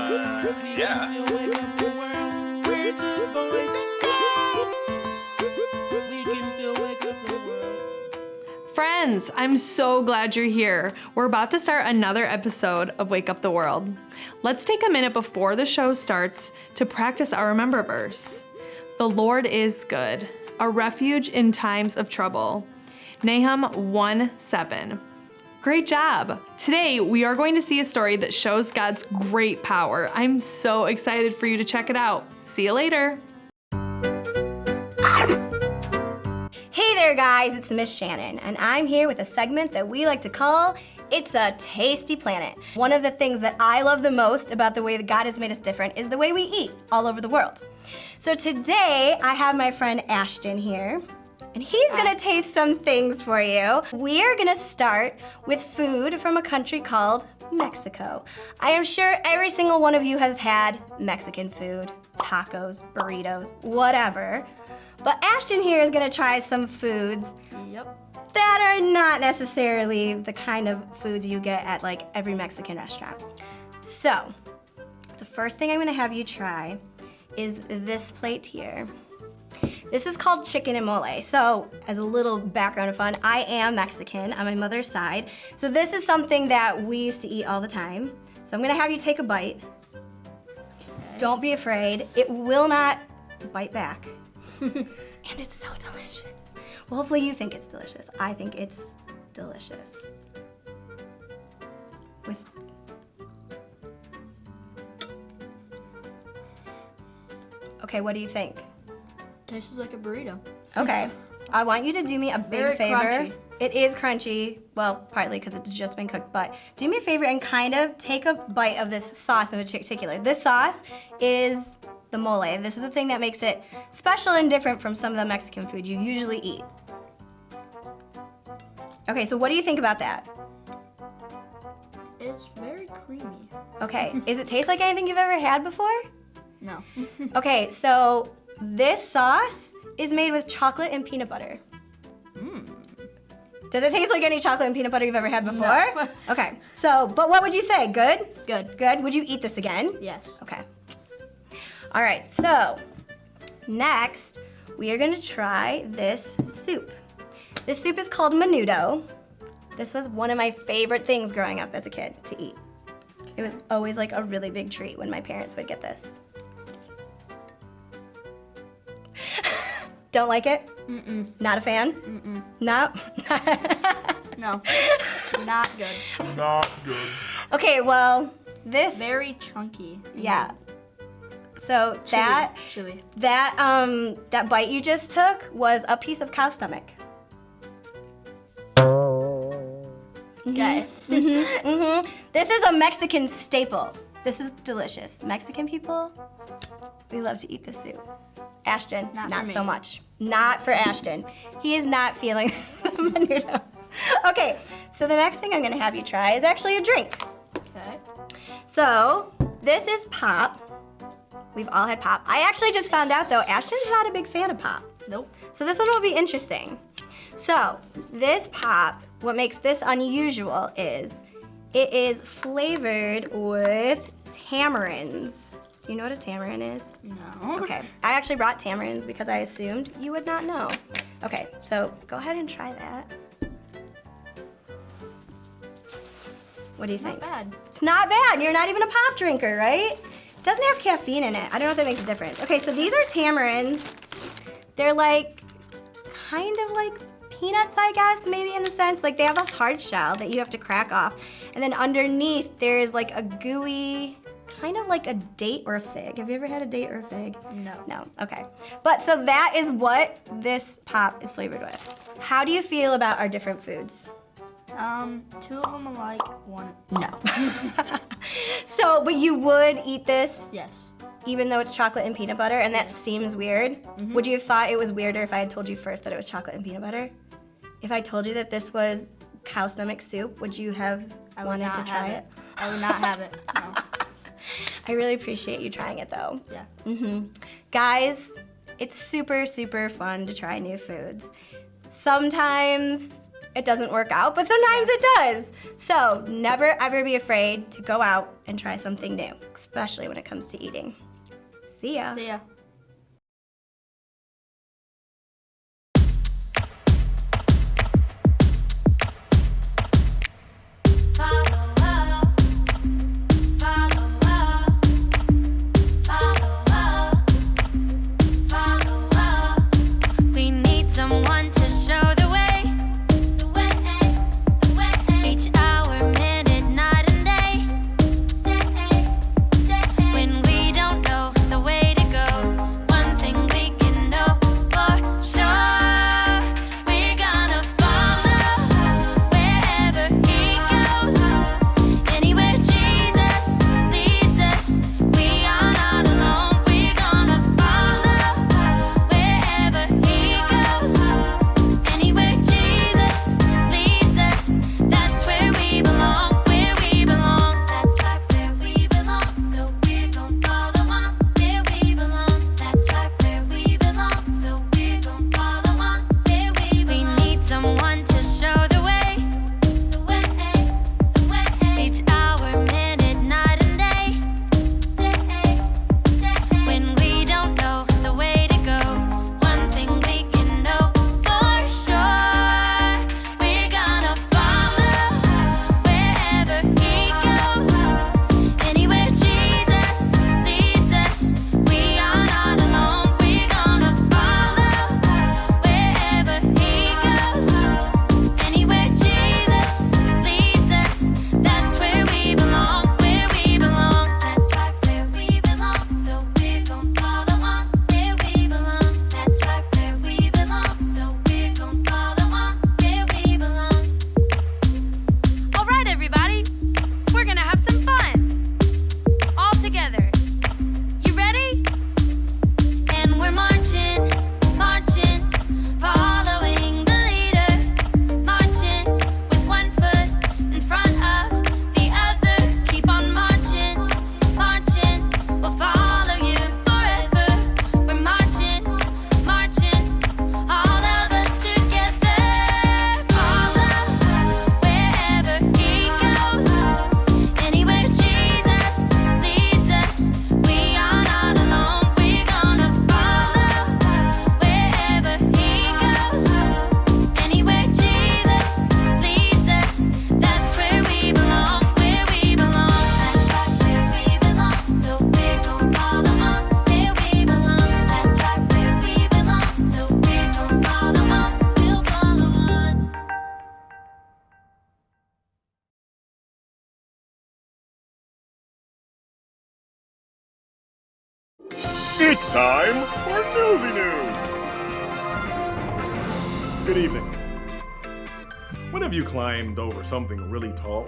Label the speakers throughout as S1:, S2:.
S1: Yeah.
S2: Still wake up the world. We're just boys and girls. We can still wake up the world.
S3: Friends, I'm so glad you're here. We're about to start another episode of Wake Up the World. Let's take a minute before the show starts to practice our remember verse. The Lord is good, a refuge in times of trouble. Nahum 1:7. Great job! Today, we are going to see a story that shows God's great power. I'm so excited for you to check it out. See you later.
S4: Hey there guys, it's Miss Shannon, and I'm here with a segment that we like to call It's a Tasty Planet. One of the things that I love the most about the way that God has made us different is the way we eat all over the world. So today, I have my friend Ashton here, and he's gonna taste some things for you. We are gonna start with food from a country called Mexico. I am sure every single one of you has had Mexican food, tacos, burritos, whatever. But Ashton here is gonna try some foods that are not necessarily the kind of foods you get at like every Mexican restaurant. So, the first thing I'm gonna have you try is this plate here. This is called chicken and mole. So, as a little background of fun, I am Mexican on my mother's side. So this is something that we used to eat all the time. So I'm gonna have you take a bite. Okay. Don't be afraid. It will not bite back. And it's so delicious. Well, hopefully you think it's delicious. I think it's delicious. Okay, what do you think?
S5: Tastes like a burrito.
S4: Okay, I want you to do me a big
S5: Very
S4: favor.
S5: crunchy.
S4: It is crunchy, well, partly because it's just been cooked, but do me a favor and kind of take a bite of this sauce in particular. This sauce is the mole. This is the thing that makes it special and different from some of the Mexican food you usually eat. Okay, so what do you think about that?
S5: It's very creamy.
S4: Okay, does it taste like anything you've ever had before?
S5: No.
S4: Okay, so this sauce is made with chocolate and peanut butter. Does it taste like any chocolate and peanut butter you've ever had before?
S5: No.
S4: Okay, so, but what would you say? Good?
S5: Good.
S4: Good? Would you eat this again?
S5: Yes.
S4: Okay. All right, so next we are gonna try this soup. This soup is called menudo. This was one of my favorite things growing up as a kid to eat. It was always like a really big treat when my parents would get this. Don't like it?
S5: Mm-mm.
S4: Not a fan?
S5: Mm-mm.
S4: No?
S5: No. Not good.
S1: Not good.
S4: Okay, well, this...
S5: Very chunky.
S4: Yeah. So that
S5: Chewy.
S4: that bite you just took was a piece of cow stomach.
S5: Okay.
S4: This is a Mexican staple. This is delicious. Mexican people, we love to eat this soup. Ashton,
S5: Not
S4: not
S5: for me.
S4: so much. Not for Ashton. He is not feeling the menudo. Okay, so the next thing I'm gonna have you try is actually a drink.
S5: Okay.
S4: So, this is pop. We've all had pop. I actually just found out though, Ashton's not a big fan of pop.
S5: Nope.
S4: So this one will be interesting. So, this pop, what makes this unusual is it is flavored with tamarins. Do you know what a tamarind is?
S5: No.
S4: Okay, I actually brought tamarins because I assumed you would not know. Okay, so go ahead and try that. What do you think?
S5: Not bad.
S4: It's not bad. You're not even a pop drinker, right? It doesn't have caffeine in it. I don't know if that makes a difference. Okay, so these are tamarins. They're like, kind of like peanuts, I guess, maybe in the sense. Like they have a hard shell that you have to crack off. And then underneath, there is like a gooey, kind of like a date or a fig. Have you ever had a date or a fig?
S5: No.
S4: No, okay. But so that is what this pop is flavored with. How do you feel about our different foods?
S5: Two of them are like one.
S4: No. So, but you would eat this?
S5: Yes.
S4: Even though it's chocolate and peanut butter, and that seems weird? Would you have thought it was weirder if I had told you first that it was chocolate and peanut butter? If I told you that this was cow stomach soup, would you have wanted to try it?
S5: I would not have it. No.
S4: I really appreciate you trying it though.
S5: Yeah.
S4: Guys, it's super, super fun to try new foods. Sometimes it doesn't work out, but sometimes it does. So never ever be afraid to go out and try something new, especially when it comes to eating. See ya.
S5: See ya.
S1: We need someone to show the way. Each hour, minute, night and day. When we don't know the way to go, one thing we can know for sure. We're gonna follow wherever he goes. Anywhere Jesus leads us, we are not alone. We're gonna follow wherever he goes. Anywhere Jesus leads us, that's where we belong. Where we belong, that's right where we belong. So we're gonna follow on where we belong. That's right where we belong. So we're gonna follow on where we belong. We need someone to show the way. Each hour, minute, night and day. When we don't know the way to go, one thing we can know for sure. We're gonna follow wherever he goes. Anywhere Jesus leads us, we are not alone. We're gonna follow wherever he goes. Anywhere Jesus leads us, that's where we belong. Where we belong, that's right where we belong. So we're gonna follow on where we belong. That's right where we belong. So we're gonna follow on where we belong. All right, everybody, we're gonna have some fun. All together. You ready? And we're marching, marching, following the leader. Marching with one foot in front of the other. Keep on marching, marching, we'll follow you forever. We're marching, marching, all of us together. Follow wherever he goes. Anywhere Jesus leads us, we are not alone. We're gonna follow wherever he goes. Anywhere Jesus leads us, that's where we belong. Where we belong, that's right where we belong. So we're gonna follow on where we belong. That's right where we belong. So we're gonna follow on. We'll follow on.
S6: It's time for Newsy News! Good evening. When have you climbed over something really tall?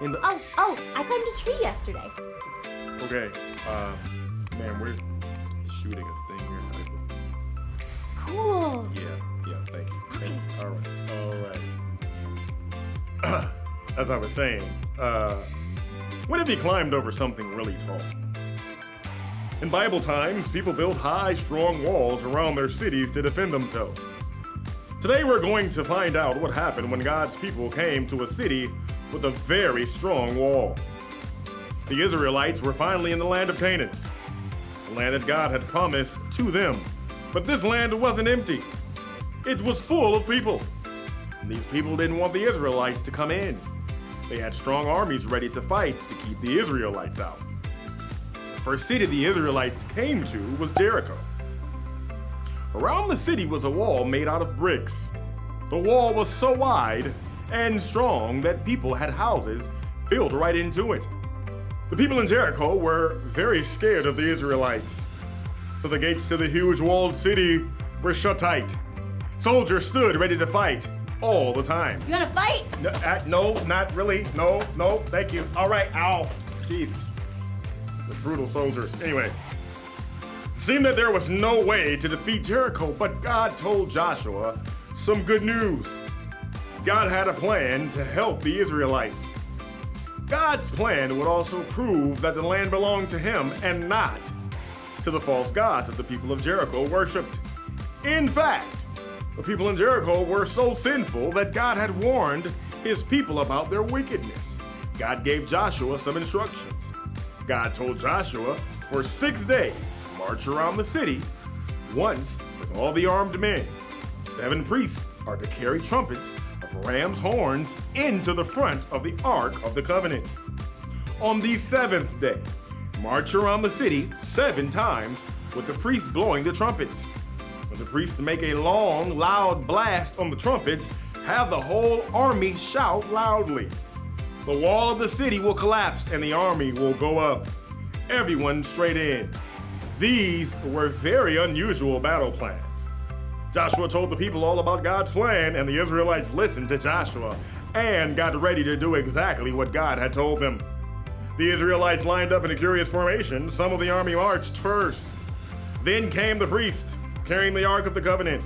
S7: Oh, I climbed a tree yesterday.
S6: Okay, man, we're shooting a thing here.
S7: Cool.
S6: Yeah, thank you. Thank you. All right. As I was saying, when have you climbed over something really tall? In Bible times, people built high, strong walls around their cities to defend themselves. Today we're going to find out what happened when God's people came to a city with a very strong wall. The Israelites were finally in the land of Canaan, the land that God had promised to them. But this land wasn't empty. It was full of people. And these people didn't want the Israelites to come in. They had strong armies ready to fight to keep the Israelites out. The first city the Israelites came to was Jericho. Around the city was a wall made out of bricks. The wall was so wide and strong that people had houses built right into it. The people in Jericho were very scared of the Israelites, so the gates to the huge walled city were shut tight. Soldiers stood ready to fight all the time.
S4: You wanna fight?
S6: No, not really. No, thank you. All right, ow. Jeez. It's a brutal soldiers. Anyway, it seemed that there was no way to defeat Jericho, but God told Joshua some good news. God had a plan to help the Israelites. God's plan would also prove that the land belonged to him and not to the false gods that the people of Jericho worshipped. In fact, The people in Jericho were so sinful that God had warned his people about their wickedness. God gave Joshua some instructions. God told Joshua, for 6 days, march around the city once with all the armed men. 7 priests are to carry trumpets of ram's horns into the front of the Ark of the Covenant. On the 7th day, march around the city 7 times with the priests blowing the trumpets. When the priests make a long, loud blast on the trumpets, have the whole army shout loudly. The wall of the city will collapse and the army will go up. Everyone straight in. These were very unusual battle plans. Joshua told the people all about God's plan, and the Israelites listened to Joshua and got ready to do exactly what God had told them. The Israelites lined up in a curious formation. Some of the army marched first. Then came the priests, carrying the Ark of the Covenant.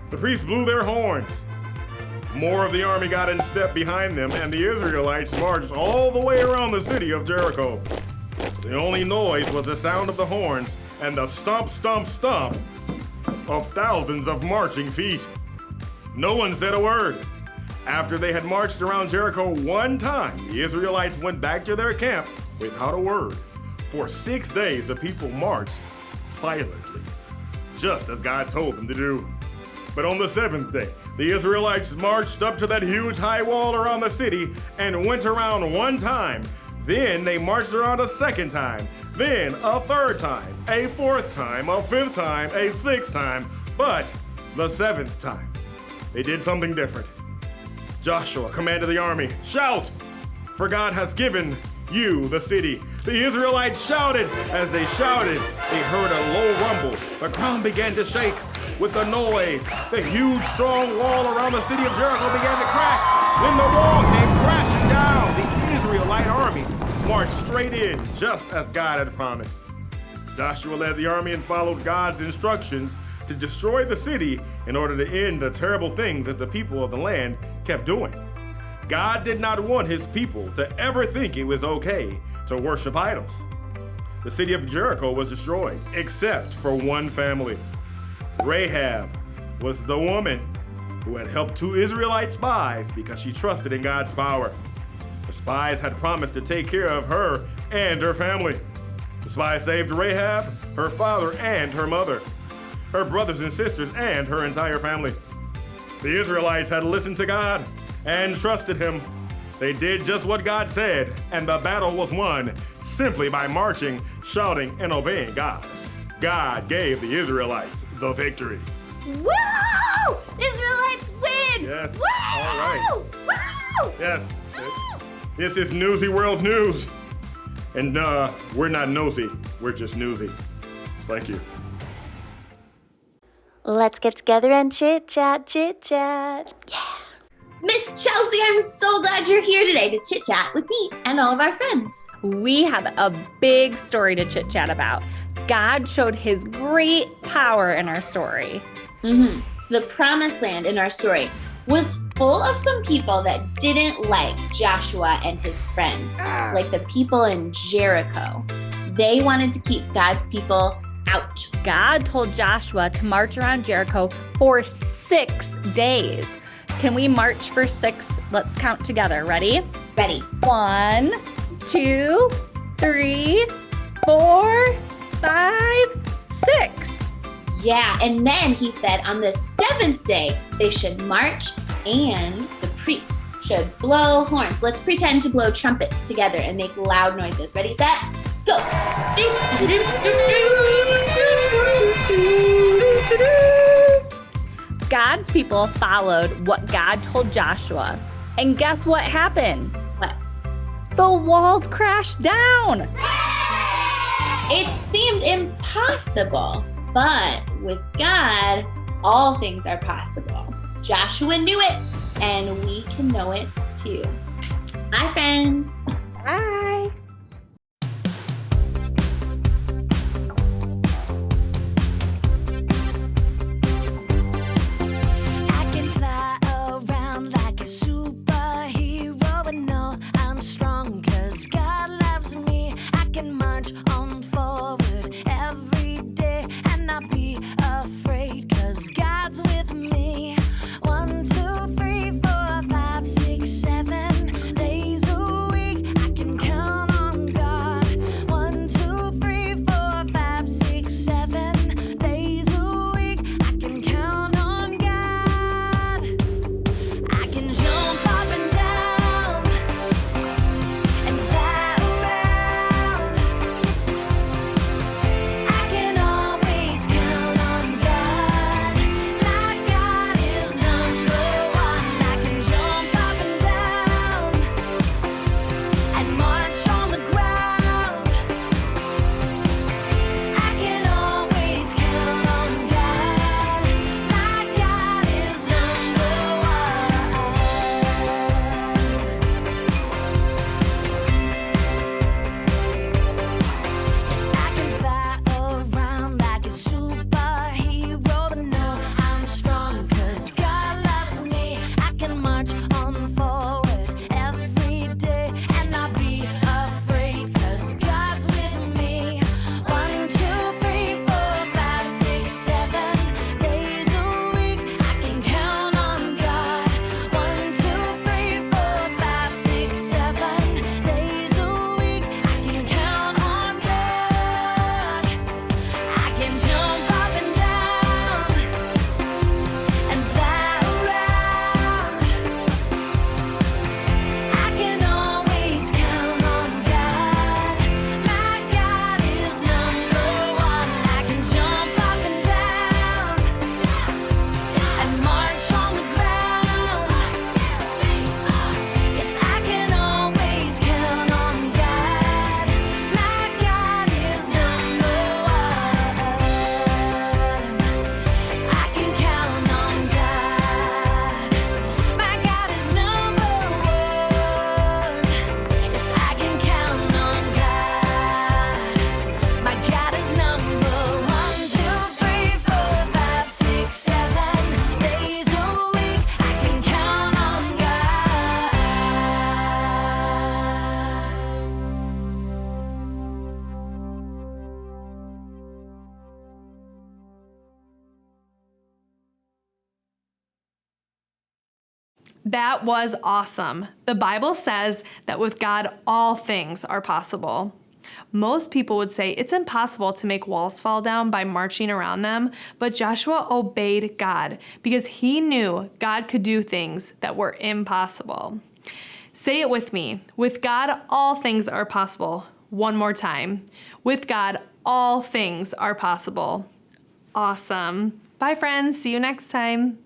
S6: The priests blew their horns. More of the army got in step behind them, and the Israelites marched all the way around the city of Jericho. The only noise was the sound of the horns and the stomp, stomp, stomp of thousands of marching feet. No one said a word. After they had marched around Jericho one time, the Israelites went back to their camp without a word. For 6 days, the people marched silently, just as God told them to do. But on the 7th day, the Israelites marched up to that huge high wall around the city and went around one time. Then they marched around a second time, then a third time, a fourth time, a fifth time, a sixth time, but the 7th time, they did something different. Joshua commanded the army, "Shout, for God has given you the city." The Israelites shouted. As they shouted, they heard a low rumble. The ground began to shake. With the noise, the huge, strong wall around the city of Jericho began to crack. Then the wall came crashing down. The Israelite army marched straight in, just as God had promised. Joshua led the army and followed God's instructions to destroy the city in order to end the terrible things that the people of the land kept doing. God did not want his people to ever think it was okay to worship idols. The city of Jericho was destroyed, except for one family. Rahab was the woman who had helped 2 Israelite spies because she trusted in God's power. The spies had promised to take care of her and her family. The spies saved Rahab, her father and her mother, her brothers and sisters, and her entire family. The Israelites had listened to God and trusted him. They did just what God said, and the battle was won simply by marching, shouting, and obeying God. God gave the Israelites the victory.
S7: Woo! Israelites win!
S6: Yes.
S7: Woo!
S6: All right.
S7: Woo!
S6: Yes. This is Newsy World News. And we're not nosy, we're just newsy. Thank you.
S7: Let's get together and chit chat, chit chat.
S8: Miss Chelsea, I'm so glad you're here today to chit chat with me and all of our friends.
S9: We have a big story to chit chat about. God showed his great power in our story.
S8: So the promised land in our story was full of some people that didn't like Joshua and his friends, like the people in Jericho. They wanted to keep God's people out.
S9: God told Joshua to march around Jericho for 6 days. Can we march for 6? Let's count together. Ready?
S8: Ready.
S9: 1, 2, 3, 4, 5, 6.
S8: Yeah, and then he said on the 7th day, they should march and the priests should blow horns. Let's pretend to blow trumpets together and make loud noises. Ready, set, go.
S9: God's people followed what God told Joshua. And guess what happened?
S8: What?
S9: The walls crashed down.
S8: It seemed impossible, but with God, all things are possible. Joshua knew it, and we can know it too. Bye, friends.
S9: Bye.
S1: I can fly around like a superhero and know I'm strong 'cause God loves me. I can march on forward every day and not be afraid 'cause God's with me.
S3: That was awesome. The Bible says that with God, all things are possible. Most people would say it's impossible to make walls fall down by marching around them, but Joshua obeyed God because he knew God could do things that were impossible. Say it with me. With God, all things are possible. One more time. With God, all things are possible. Awesome. Bye, friends. See you next time.